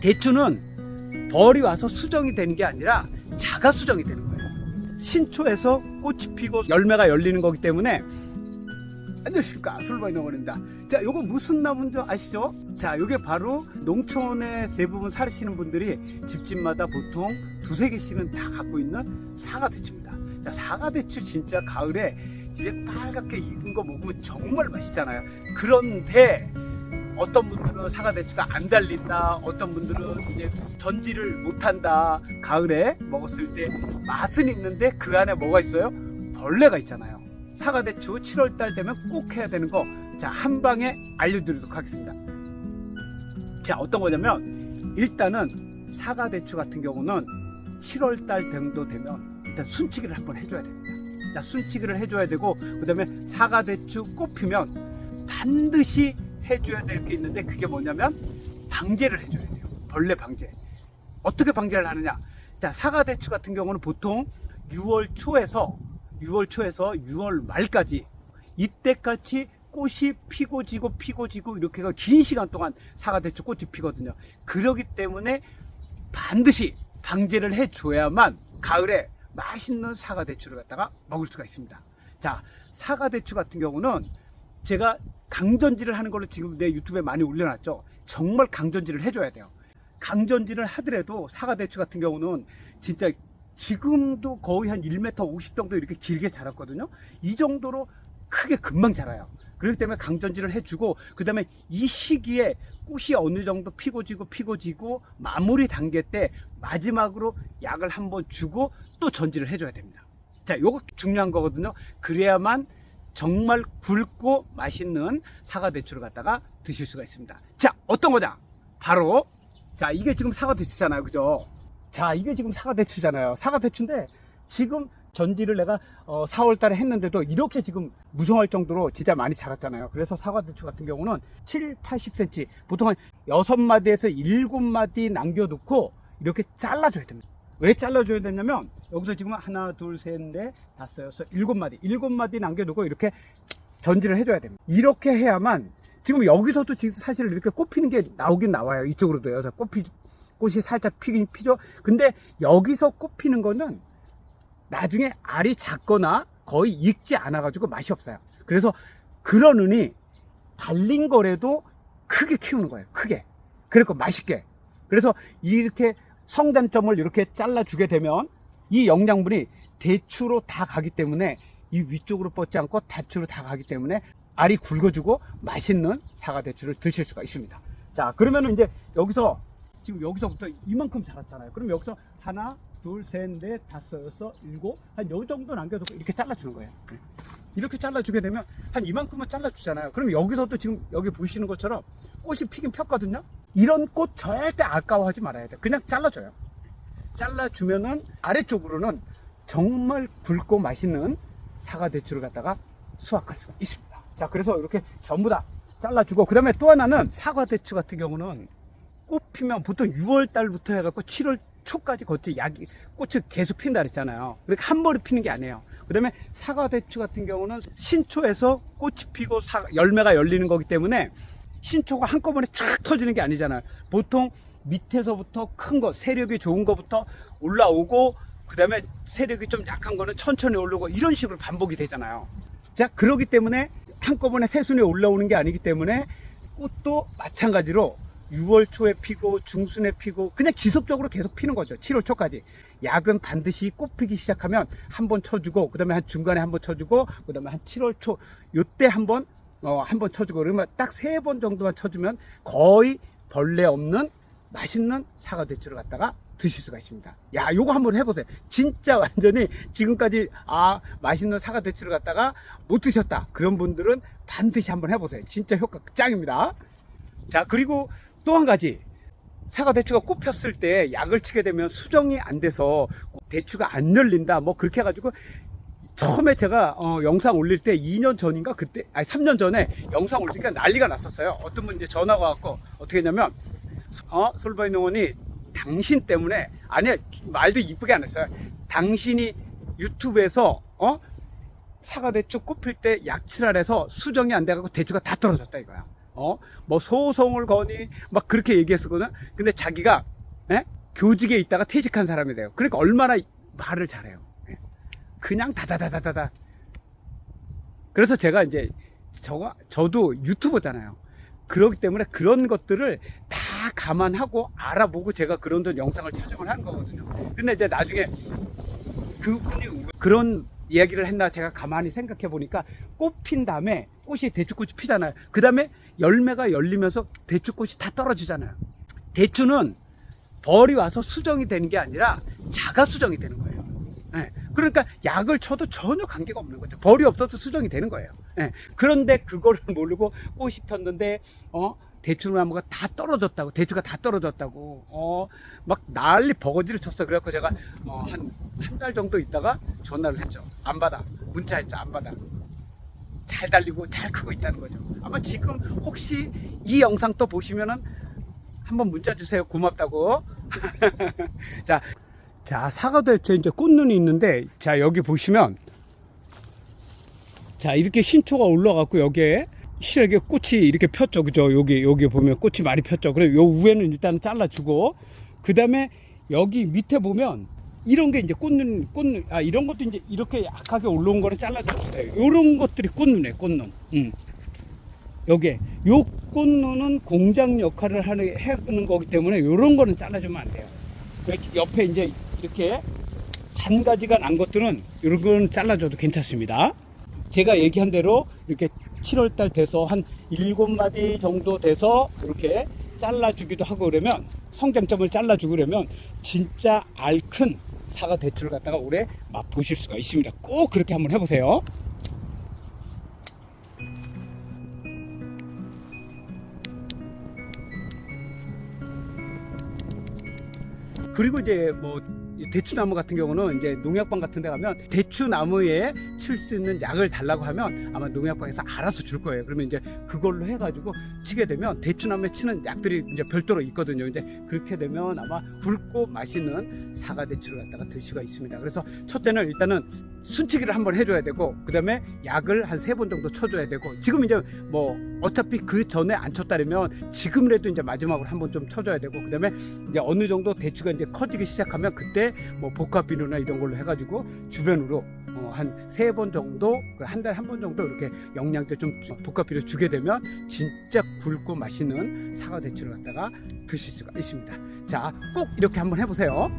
대추는 벌이 와서 수정이 되는 게 아니라 자가 수정이 되는 거예요. 신초에서 꽃이 피고 열매가 열리는 거기 때문에. 안녕하십니까, 솔바이 농원입니다. 자, 요거 무슨 나무인 줄 아시죠? 자, 요게 바로 농촌에 대부분 사시는 분들이 집집마다 보통 두세 개씩은 다 갖고 있는 사과대추입니다. 자, 사과대추 진짜 가을에 이제 빨갛게 익은 거 먹으면 정말 맛있잖아요. 그런데 어떤 분들은 사과대추가 안 달린다, 어떤 분들은 이제 전지를 못한다, 가을에 먹었을 때 맛은 있는데 그 안에 뭐가 있어요? 벌레가 있잖아요. 사과대추 7월달 되면 꼭 해야 되는 거, 자, 한 방에 알려드리도록 하겠습니다. 자, 어떤 거냐면, 일단은 사과대추 같은 경우는 7월달 정도 되면 일단 순치기를 한번 해줘야 됩니다. 자, 순치기를 해줘야 되고, 그 다음에 사과대추 꽃 피면 반드시 해줘야 될 게 있는데, 그게 뭐냐면 방제를 해줘야 돼요. 벌레 방제. 어떻게 방제를 하느냐? 자, 사과대추 같은 경우는 보통 6월 초에서 6월 말까지 이때까지 꽃이 피고 지고 이렇게 긴 시간 동안 사과대추 꽃이 피거든요. 그렇기 때문에 반드시 방제를 해줘야만 가을에 맛있는 사과대추를 갖다가 먹을 수가 있습니다. 자, 사과대추 같은 경우는 제가 강전지를 하는 걸로 지금 내 유튜브에 많이 올려놨죠. 정말 강전지를 해줘야 돼요. 강전지를 하더라도 사과대추 같은 경우는 진짜 지금도 거의 한 1m 50 정도 이렇게 길게 자랐거든요. 이 정도로 크게 금방 자라요. 그렇기 때문에 강전지를 해주고, 그 다음에 이 시기에 꽃이 어느 정도 피고 지고 마무리 단계 때 마지막으로 약을 한번 주고 또 전지를 해줘야 됩니다. 자, 요거 중요한 거거든요. 그래야만 정말 굵고 맛있는 사과대추를 갖다가 드실 수가 있습니다. 자, 어떤 거냐? 바로, 자, 이게 지금 사과대추잖아요. 그죠? 자, 이게 지금 사과대추잖아요. 사과대추인데 지금 전지를 내가 4월 달에 했는데도 이렇게 지금 무성할 정도로 진짜 많이 자랐잖아요. 그래서 사과대추 같은 경우는 7, 80cm, 보통 한 6마디에서 7마디 남겨놓고 이렇게 잘라줘야 됩니다. 왜 잘라줘야 되냐면, 여기서 지금 하나, 둘, 셋, 넷, 다섯, 여섯, 7마디 남겨놓고 이렇게 전지를 해줘야 됩니다. 이렇게 해야만, 지금 여기서도 지금 사실 이렇게 꽃 피는 게 나오긴 나와요. 이쪽으로도요. 꽃이 살짝 피긴 피죠. 근데 여기서 꽃 피는 거는 나중에 알이 작거나 거의 익지 않아 가지고 맛이 없어요. 그래서 그러느니 달린 거라도 크게 키우는 거예요. 크게. 그리고 맛있게. 그래서 이렇게 성단점을 이렇게 잘라주게 되면 이 영양분이 대추로 다 가기 때문에, 이 위쪽으로 뻗지 않고 대추로 다 가기 때문에 알이 굵어지고 맛있는 사과대추를 드실 수가 있습니다. 자, 그러면은 이제 지금 여기서부터 이만큼 자랐잖아요. 그럼 여기서 하나, 둘, 셋, 넷, 다섯, 여섯, 일곱, 한 요 정도 남겨두고 이렇게 잘라주는 거예요. 이렇게 잘라주게 되면 한 이만큼만 잘라주잖아요. 그럼 여기서도 지금 여기 보시는 것처럼 꽃이 피긴 폈거든요. 이런 꽃 절대 아까워하지 말아야 돼요. 그냥 잘라줘요. 잘라주면은 아래쪽으로는 정말 굵고 맛있는 사과대추를 갖다가 수확할 수가 있습니다. 자, 그래서 이렇게 전부 다 잘라주고, 그 다음에 또 하나는 사과대추 같은 경우는 꽃 피면 보통 6월 달부터 해갖고 7월 초까지 거치 꽃이 계속 핀다 그랬잖아요. 그러니까 한 번에 피는 게 아니에요. 그 다음에 사과대추 같은 경우는 신초에서 꽃이 피고 열매가 열리는 거기 때문에 신초가 한꺼번에 쫙 터지는 게 아니잖아요. 보통 밑에서부터 큰 거, 세력이 좋은 거부터 올라오고, 그 다음에 세력이 좀 약한 거는 천천히 오르고, 이런 식으로 반복이 되잖아요. 자, 그러기 때문에 한꺼번에 새순이 올라오는 게 아니기 때문에 꽃도 마찬가지로 6월 초에 피고 중순에 피고 그냥 지속적으로 계속 피는 거죠. 7월 초까지. 약은 반드시 꽃 피기 시작하면 한 번 쳐주고, 그 다음에 한 중간에 한 번 쳐주고, 그 다음에 한 7월 초 요때 한 번 쳐주고, 그러면 딱 3번 정도만 쳐주면 거의 벌레 없는 맛있는 사과대추를 갖다가 드실 수가 있습니다. 야, 요거 한번 해보세요. 진짜 완전히 지금까지 맛있는 사과대추를 갖다가 못 드셨다, 그런 분들은 반드시 한번 해보세요. 진짜 효과 짱입니다. 자, 그리고 또 한 가지, 사과대추가 꽃 폈을 때 약을 치게 되면 수정이 안 돼서 대추가 안 열린다, 뭐 그렇게 해가지고 처음에 제가 영상 올릴 때 2년 전인가, 그때 3년 전에 영상 올릴 때 난리가 났었어요. 어떤 분 이제 전화가 왔고 어떻게 했냐면, 솔바이 농원이 당신 때문에, 아니 말도 이쁘게 안 했어요. 당신이 유튜브에서 사과대추 꽃 필 때 약칠하래서 수정이 안 돼가지고 대추가 다 떨어졌다 이거야. 뭐 소송을 거니 막 그렇게 얘기했었거든. 근데 자기가 교직에 있다가 퇴직한 사람이 돼요. 그러니까 얼마나 말을 잘해요. 그냥 다다다다다다. 그래서 제가 이제 저도 유튜버잖아요. 그렇기 때문에 그런 것들을 다 감안하고 알아보고 제가 그런 영상을 촬영을 하는 거거든요. 근데 이제 나중에 그분이 그런 이야기를 했나 제가 가만히 생각해 보니까 꽃 핀 다음에 꽃이 대추꽃이 피잖아요. 그 다음에 열매가 열리면서 대추꽃이 다 떨어지잖아요. 대추는 벌이 와서 수정이 되는 게 아니라 자가 수정이 되는 거예요. 그러니까 약을 쳐도 전혀 관계가 없는 거죠. 벌이 없어도 수정이 되는 거예요. 그런데 그거를 모르고 꽃이 폈는데 대추나무가 다 떨어졌다고, 대추가 다 떨어졌다고 막 난리 버거지를 쳤어. 그래갖고 제가 한 달 정도 있다가 전화를 했죠. 안 받아. 문자했죠. 안 받아. 잘 달리고 잘 크고 있다는 거죠. 아마 지금 혹시 이 영상 또 보시면은 한번 문자 주세요. 고맙다고. 자, 사과대추에 이제 꽃눈이 있는데, 자, 여기 보시면, 자, 이렇게 신초가 올라갔고, 여기에 실하게 꽃이 이렇게 폈죠. 그죠? 여기 보면 꽃이 많이 폈죠. 그래, 요 위에는 일단 잘라주고, 그 다음에 여기 밑에 보면, 이런 게 이제 꽃눈, 이런 것도 이제 이렇게 약하게 올라온 거를 잘라줘도 돼요. 요런 것들이 꽃눈이에요, 꽃눈. 여기에, 요 꽃눈은 공장 역할을 하는 거기 때문에, 요런 거는 잘라주면 안 돼요. 옆에 이제 이렇게 잔가지가 난 것들은 이런 건 잘라줘도 괜찮습니다. 제가 얘기한 대로 이렇게 7월달 돼서 한 7마디 정도 돼서 이렇게 잘라주기도 하고 그러면, 성장점을 잘라주고 그러면 진짜 알큰 사과 대추를 갖다가 올해 맛보실 수가 있습니다. 꼭 그렇게 한번 해보세요. 그리고 이제 뭐 대추나무 같은 경우는 이제 농약방 같은 데 가면 대추나무에 칠 수 있는 약을 달라고 하면 아마 농약방에서 알아서 줄 거예요. 그러면 이제 그걸로 해가지고 치게 되면 대추나무에 치는 약들이 이제 별도로 있거든요. 이제 그렇게 되면 아마 굵고 맛있는 사과 대추를 갖다가 드실 수가 있습니다. 그래서 첫째는 일단은 순치기를 한번 해줘야 되고, 그 다음에 약을 한 3번 정도 쳐줘야 되고, 지금 이제 뭐 어차피 그 전에 안 쳤다면 지금이라도 이제 마지막으로 한번 좀 쳐줘야 되고, 그 다음에 이제 어느 정도 대추가 이제 커지기 시작하면 그때 뭐 복합비료나 이런 걸로 해가지고 주변으로 한 3번 정도, 한 달에 한 번 정도 이렇게 영양제 좀 복합비료 주게 되면 진짜 굵고 맛있는 사과 대추를 갖다가 드실 수가 있습니다. 자, 꼭 이렇게 한번 해보세요.